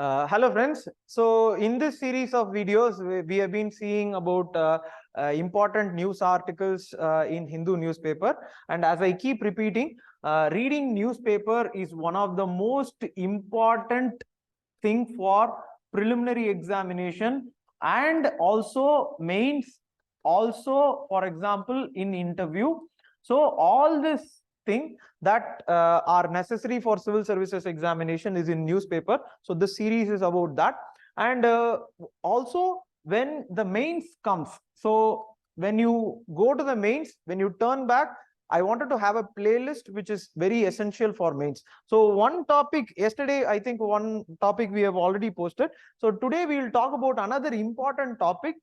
Hello friends. So in this series of videos, we have been seeing about important news articles in Hindu newspaper. And as I keep repeating, reading newspaper is one of the most important thing for preliminary examination and also mains, also for example in interview. So all this thing that are necessary for civil services examination is in newspaper. So this series is about that. And also when the mains comes, so when you go to the mains, when you turn back, I wanted to have a playlist which is very essential for mains. So one topic yesterday, I think one topic we have already posted. So today we will talk about another important topic,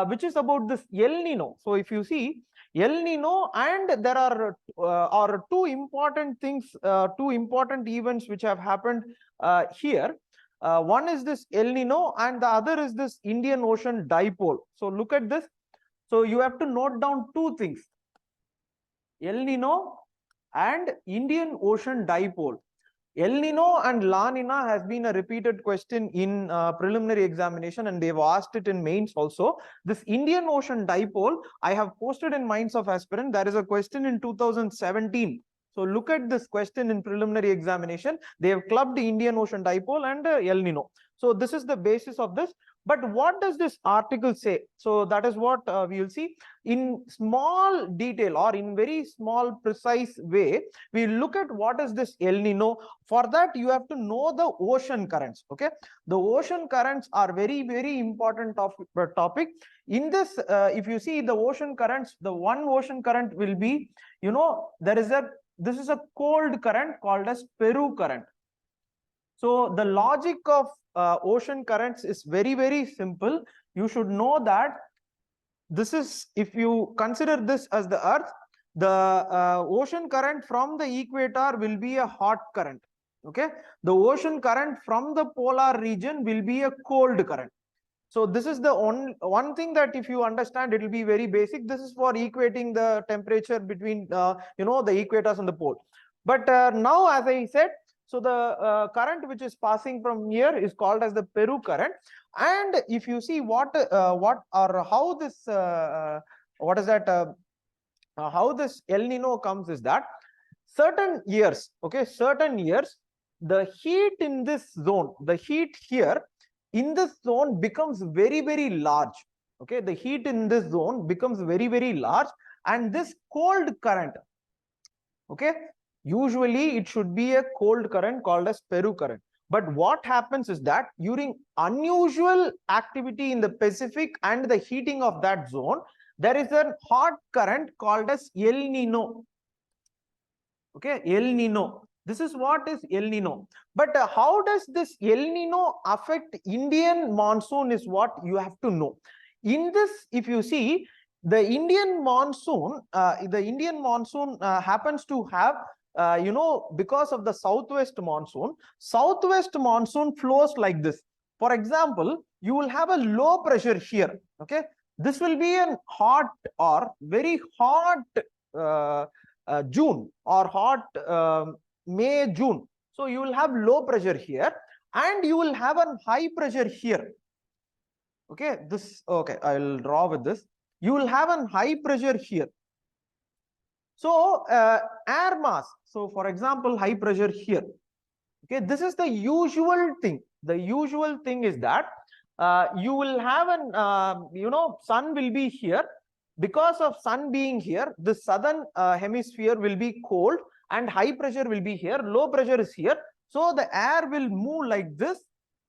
which is about this El Nino. So if you see El Nino, and there are two important things, two important events which have happened here. One is this El Nino and the other is this Indian Ocean Dipole. So look at this. So you have to note down two things. El Nino and Indian Ocean Dipole. El Nino and La Nina has been a repeated question in preliminary examination, and they've asked it in mains also. This Indian Ocean Dipole, I have posted in Minds of Aspirant. There is a question in 2017. So look at this question in preliminary examination. They have clubbed Indian Ocean Dipole and El Nino. So this is the basis of this. But what does this article say? So that is what we will see in small detail, or in very small precise way. We look at what is this El Nino. For that you have to know the ocean currents. Okay, the ocean currents are very important topic. In this, if you see the ocean currents, the one ocean current will be, this is a cold current called as Peru current. So the logic of ocean currents is very simple. You should know that this is, if you consider this as the earth, the ocean current from the equator will be a hot current. Okay, the ocean current from the polar region will be a cold current. So this is the one thing that if you understand, it will be very basic. This is for equating the temperature between the equators and the pole. But now, as I said, so the current which is passing from here is called as the Peru current. And if you see how this how this El Nino comes is that certain years, the heat in this zone, the heat here in this zone becomes very large. Okay, the heat in this zone becomes very large, and this cold current, okay, usually it should be a cold current called as Peru current. But what happens is that during unusual activity in the Pacific and the heating of that zone, there is a hot current called as El Nino. Okay, El Nino. This is what is El Nino. But how does this El Nino affect Indian monsoon is what you have to know. In this, if you see, the Indian monsoon happens to have, because of the southwest monsoon flows like this. For example, you will have a low pressure here. Okay, this will be a hot or very hot June or hot May, June. So you will have low pressure here, and you will have a high pressure here. Okay, I will draw with this. You will have a high pressure here. So air mass, so for example, high pressure here. Okay, this is the usual thing. The usual thing is that you will have an sun will be here. Because of sun being here, the southern hemisphere will be cold and high pressure will be here, low pressure is here. So the air will move like this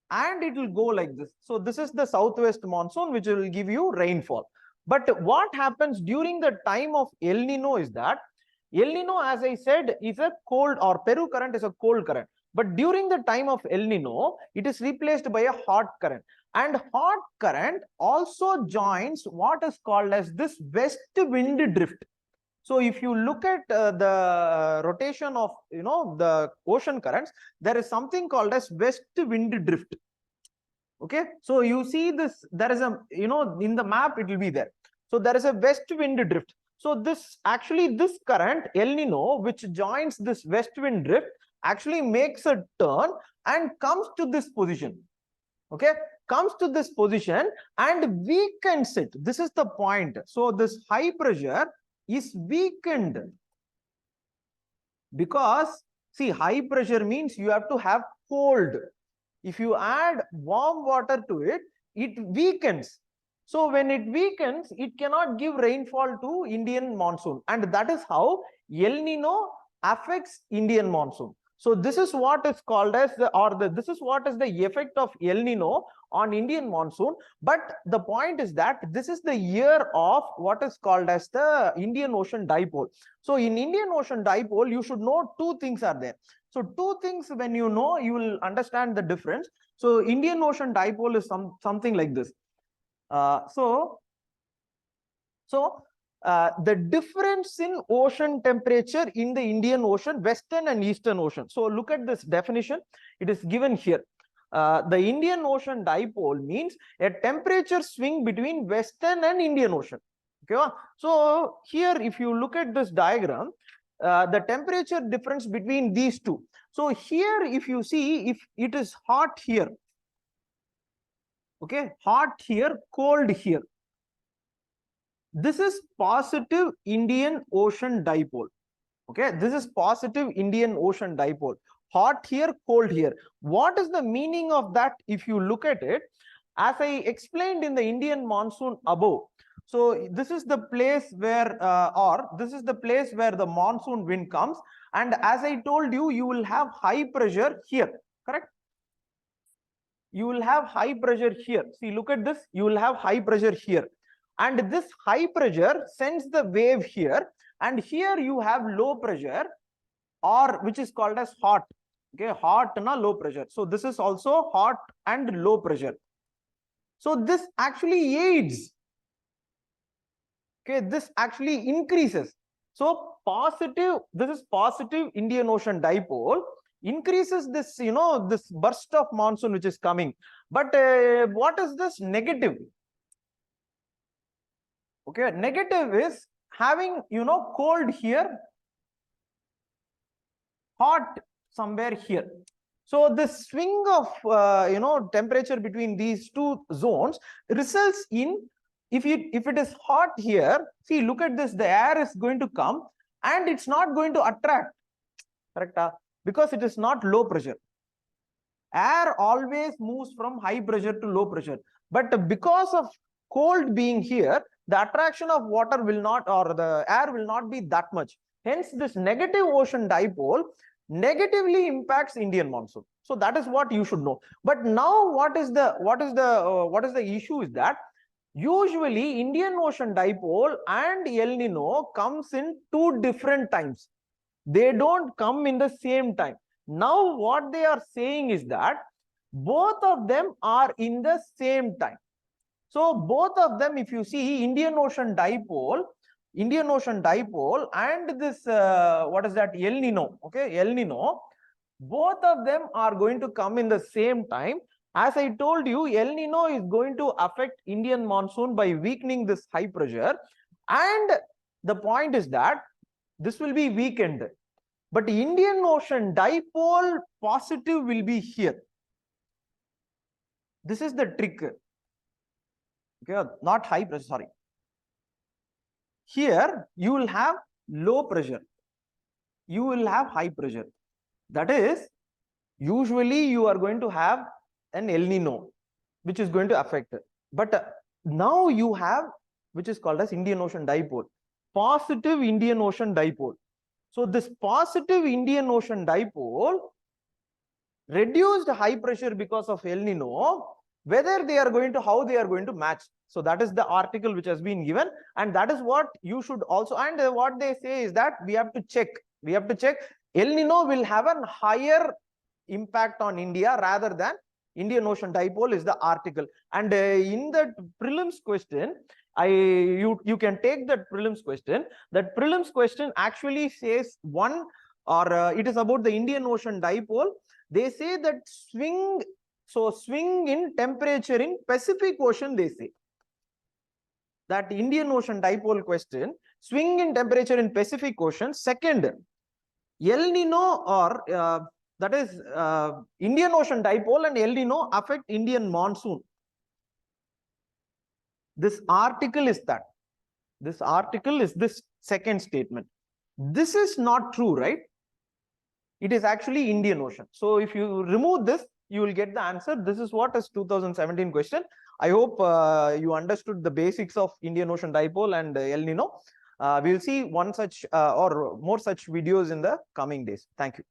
and it will go like this. So this is the southwest monsoon, which will give you rainfall. But what happens during the time of El Nino is that El Nino, as I said, is a cold, or Peru current is a cold current. But during the time of El Nino, it is replaced by a hot current. And hot current also joins what is called as this west wind drift. So if you look at the rotation of the ocean currents, there is something called as west wind drift. Okay, so you see this, there is a, in the map it will be there. So there is a west wind drift. So this current El Nino, which joins this west wind drift, actually makes a turn and comes to this position. okay, comes to this position and weakens it. This is the point. So this high pressure is weakened because, see, high pressure means you have to have cold. If you add warm water to it, it weakens. So when it weakens, it cannot give rainfall to Indian monsoon, and that is how El Nino affects Indian monsoon. So this is what is called as this is what is the effect of El Nino on Indian monsoon. But the point is that this is the year of what is called as the Indian Ocean Dipole. So in Indian Ocean Dipole, you should know two things are there. So two things, when you know, you will understand the difference. So Indian Ocean Dipole is something like this. The difference in ocean temperature in the Indian Ocean, Western and Eastern Ocean. So look at this definition. It is given here. The Indian Ocean Dipole means a temperature swing between Western and Indian Ocean. Okay. So here, if you look at this diagram, the temperature difference between these two. So here, if you see, if it is hot here, okay, hot here, cold here, this is positive Indian Ocean Dipole. Okay, this is positive Indian Ocean Dipole. Hot here, cold here. What is the meaning of that? If you look at it, as I explained in the Indian monsoon above, so this is the place where this is the place where the monsoon wind comes, and as I told you, you will have high pressure here, correct? You will have high pressure here. See, look at this. You will have high pressure here, and this high pressure sends the wave here, and here you have low pressure, or which is called as hot. Okay, hot and low pressure. So this is also hot and low pressure. So this actually aids. Okay, this actually increases. So positive, this is positive Indian Ocean Dipole, increases this, you know, this burst of monsoon which is coming. But what is this negative? Okay, negative is having, you know, cold here, hot somewhere here. So the swing of you know, temperature between these two zones results in, if it is hot here, see, look at this, the air is going to come and it's not going to attract, correct? Because it is not low pressure. Air always moves from high pressure to low pressure, but because of cold being here, the attraction of water will not, or the air will not be that much. Hence, this negative ocean dipole negatively impacts Indian monsoon. So that is what you should know. But now, what is the issue is that usually Indian Ocean Dipole and El Nino comes in two different times. They don't come in the same time. Now what they are saying is that both of them are in the same time. So both of them, if you see, Indian Ocean Dipole and this what is that, El Nino, okay, El Nino, both of them are going to come in the same time. As I told you, El Nino is going to affect Indian monsoon by weakening this high pressure, and the point is that this will be weakened. But Indian Ocean Dipole positive will be here. This is the trick. Okay, not high pressure, sorry. Here you will have low pressure. You will have high pressure. That is, usually you are going to have an El Nino, which is going to affect it. But now you have, which is called as Indian Ocean Dipole, positive Indian Ocean Dipole. So this positive Indian Ocean Dipole reduced high pressure because of El Nino. Whether they are going to, how they are going to match. So that is the article which has been given, and that is what you should also, and what they say is that we have to check. We have to check. El Nino will have a higher impact on India rather than Indian Ocean Dipole is the article. And in the prelims question, you can take that prelims question. That prelims question actually says one, or it is about the Indian Ocean Dipole. They say that swing in temperature in Pacific Ocean, they say. That Indian Ocean Dipole question, swing in temperature in Pacific Ocean. Second, El Nino or that is Indian Ocean dipole and El Nino affect Indian monsoon. This article is that. This article is this second statement. This is not true, right? It is actually Indian Ocean. So if you remove this, you will get the answer. This is what is 2017 question. I hope you understood the basics of Indian Ocean dipole and El Nino. We'll see one such or more such videos in the coming days. Thank you.